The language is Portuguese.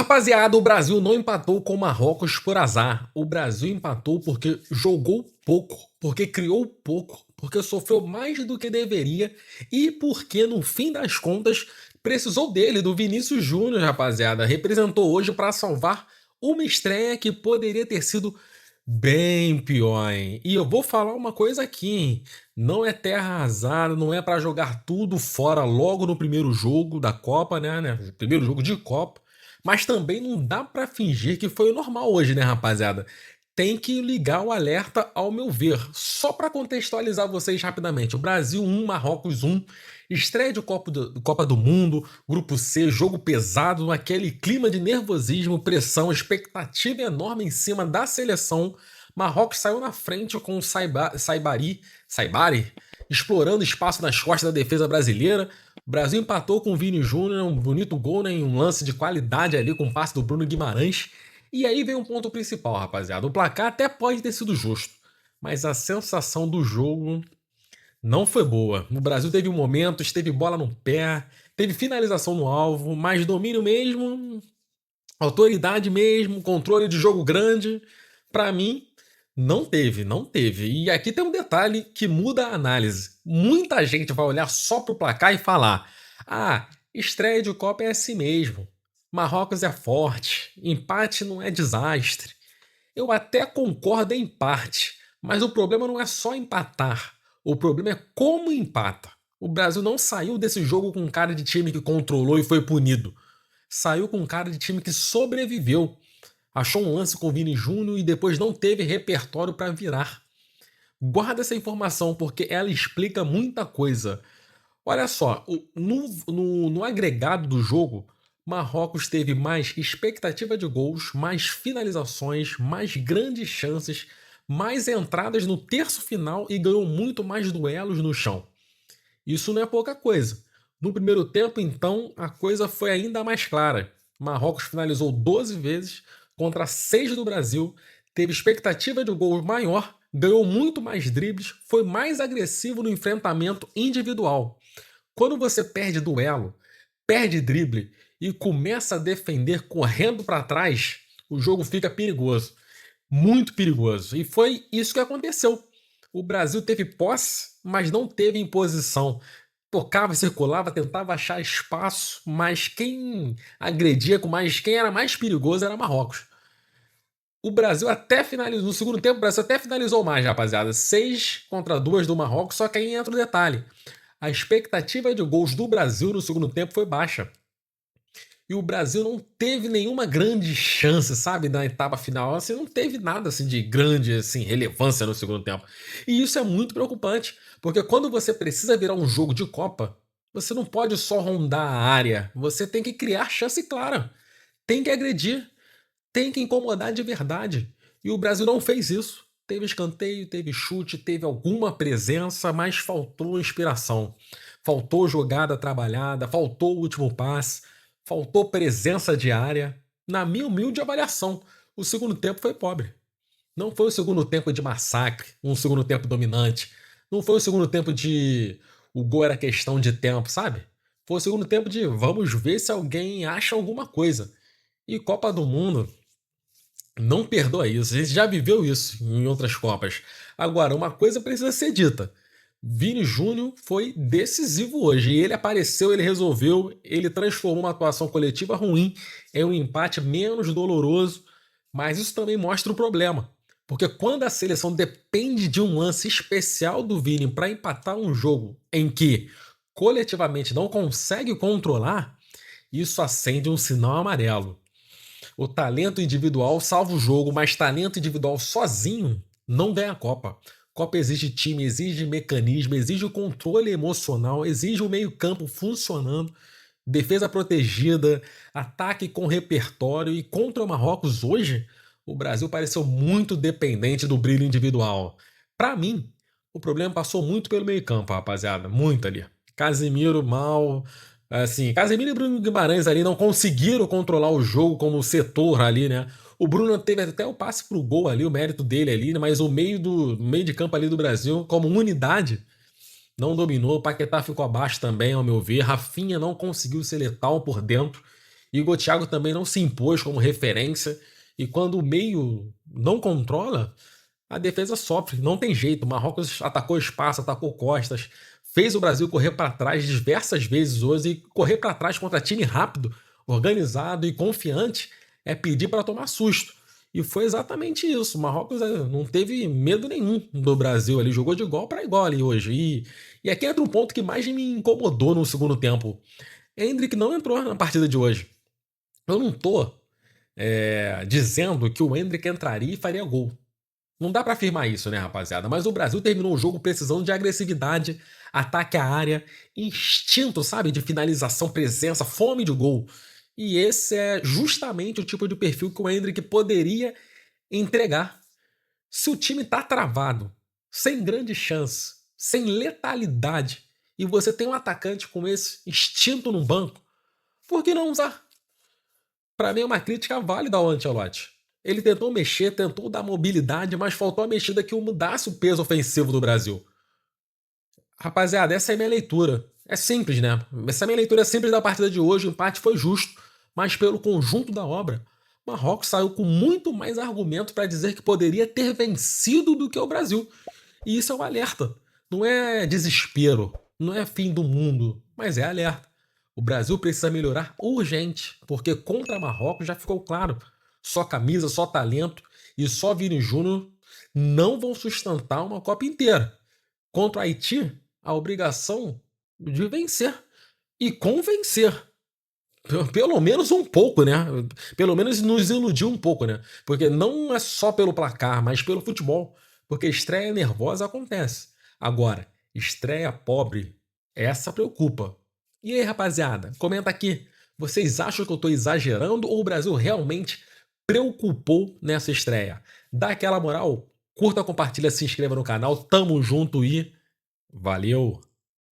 Rapaziada, o Brasil não empatou com o Marrocos por azar. O Brasil empatou porque jogou pouco, porque criou pouco, porque sofreu mais do que deveria e porque, no fim das contas, precisou dele, do Vinícius Júnior, rapaziada. Representou hoje para salvar uma estreia que poderia ter sido bem pior, hein? E eu vou falar uma coisa aqui, hein? Não é terra arrasada, não é para jogar tudo fora logo no primeiro jogo da Copa, né? Primeiro jogo de Copa. Mas também não dá pra fingir que foi normal hoje, né, rapaziada? Tem que ligar o alerta, ao meu ver. Só pra contextualizar vocês rapidamente. O Brasil 1, Marrocos 1, estreia de Copa do Mundo, Grupo C, jogo pesado, aquele clima de nervosismo, pressão, expectativa enorme em cima da seleção. Marrocos saiu na frente com o Saibari, explorando espaço nas costas da defesa brasileira. O Brasil empatou com o Vini Júnior, um bonito gol, né, em um lance de qualidade ali com o passe do Bruno Guimarães. E aí vem um ponto principal, rapaziada. O placar até pode ter sido justo, mas a sensação do jogo não foi boa. O Brasil teve momentos, teve bola no pé, teve finalização no alvo, mas domínio mesmo, autoridade mesmo, controle de jogo grande, pra mim, não teve. E aqui tem um detalhe que muda a análise. Muita gente vai olhar só pro placar e falar: ah, estreia de Copa é assim mesmo. Marrocos é forte, empate não é desastre. Eu até concordo em parte, mas o problema não é só empatar. O problema é como empata. O Brasil não saiu desse jogo com cara de time que controlou e foi punido. Saiu com cara de time que sobreviveu. Achou um lance com o Vini Júnior e depois não teve repertório para virar. Guarda essa informação porque ela explica muita coisa. Olha só, no agregado do jogo, Marrocos teve mais expectativa de gols, mais finalizações, mais grandes chances, mais entradas no terço final e ganhou muito mais duelos no chão. Isso não é pouca coisa. No primeiro tempo, então, a coisa foi ainda mais clara. Marrocos finalizou 12 vezes contra 6 do Brasil, teve expectativa de gol maior, ganhou muito mais dribles, foi mais agressivo no enfrentamento individual. Quando você perde duelo, perde drible e começa a defender correndo para trás, o jogo fica perigoso. Muito perigoso. E foi isso que aconteceu. O Brasil teve posse, mas não teve imposição. Tocava, circulava, tentava achar espaço, mas quem agredia com mais, quem era mais perigoso era Marrocos. O Brasil até finalizou, no segundo tempo, o Brasil até finalizou mais, rapaziada. 6-2 do Marrocos, só que aí entra o detalhe. A expectativa de gols do Brasil no segundo tempo foi baixa. E o Brasil não teve nenhuma grande chance, sabe, na etapa final. Assim, não teve nada assim de grande assim, relevância no segundo tempo. E isso é muito preocupante, porque quando você precisa virar um jogo de Copa, você não pode só rondar a área. Você tem que criar chance clara. Tem que agredir. Tem que incomodar de verdade. E o Brasil não fez isso. Teve escanteio, teve chute, teve alguma presença, mas faltou inspiração. Faltou jogada trabalhada, faltou o último passe, faltou presença diária. Na minha humilde avaliação, o segundo tempo foi pobre. Não foi o segundo tempo de massacre, um segundo tempo dominante. Não foi o segundo tempo de o gol era questão de tempo, sabe? Foi o segundo tempo de vamos ver se alguém acha alguma coisa. E Copa do Mundo, não perdoa isso, a gente já viveu isso em outras Copas. Agora, uma coisa precisa ser dita. Vini Júnior foi decisivo hoje. E ele apareceu, ele resolveu, ele transformou uma atuação coletiva ruim em um empate menos doloroso. Mas isso também mostra o problema. Porque quando a seleção depende de um lance especial do Vini para empatar um jogo em que coletivamente não consegue controlar, isso acende um sinal amarelo. O talento individual salva o jogo, mas talento individual sozinho não ganha a Copa. Copa exige time, exige mecanismo, exige o controle emocional, exige o meio-campo funcionando, defesa protegida, ataque com repertório. E contra o Marrocos hoje, o Brasil pareceu muito dependente do brilho individual. Para mim, o problema passou muito pelo meio-campo, rapaziada. Muito ali. Casemiro mal, assim, Casemiro e Bruno Guimarães ali não conseguiram controlar o jogo como setor ali, né? O Bruno teve até o passe pro gol ali, o mérito dele ali, né? Mas o meio de campo ali do Brasil, como unidade, não dominou. O Paquetá ficou abaixo também, ao meu ver. Rafinha não conseguiu ser letal por dentro. Igor Thiago também não se impôs como referência. E quando o meio não controla, a defesa sofre. Não tem jeito. O Marrocos atacou espaço, atacou costas, fez o Brasil correr para trás diversas vezes hoje. E correr para trás contra time rápido, organizado e confiante é pedir para tomar susto. E foi exatamente isso. O Marrocos não teve medo nenhum do Brasil. Ele jogou de igual para igual ali hoje. E aqui entra um ponto que mais me incomodou no segundo tempo. Endrick não entrou na partida de hoje. Eu não tô dizendo que o Endrick entraria e faria gol. Não dá pra afirmar isso, né, rapaziada? Mas o Brasil terminou o jogo precisando de agressividade, ataque à área, instinto, sabe, de finalização, presença, fome de gol. E esse é justamente o tipo de perfil que o Endrick poderia entregar. Se o time tá travado, sem grande chance, sem letalidade, e você tem um atacante com esse instinto no banco, por que não usar? Pra mim é uma crítica válida ao Ancelotti. Ele tentou mexer, tentou dar mobilidade, mas faltou a mexida que mudasse o peso ofensivo do Brasil. Rapaziada, essa é a minha leitura. É simples, né? Essa minha leitura é simples da partida de hoje. O empate foi justo, mas pelo conjunto da obra, Marrocos saiu com muito mais argumento para dizer que poderia ter vencido do que o Brasil. E isso é um alerta. Não é desespero, não é fim do mundo, mas é alerta. O Brasil precisa melhorar urgente, porque contra Marrocos já ficou claro. Só camisa, só talento e só Vini Júnior não vão sustentar uma Copa inteira. Contra o Haiti, a obrigação de vencer e convencer. Pelo menos um pouco, né? Pelo menos nos iludiu um pouco, né? Porque não é só pelo placar, mas pelo futebol. Porque estreia nervosa acontece. Agora, estreia pobre, essa preocupa. E aí, rapaziada, comenta aqui. Vocês acham que eu tô exagerando ou o Brasil realmente preocupou nessa estreia? Dá aquela moral, curta, compartilha, se inscreva no canal. Tamo junto e valeu!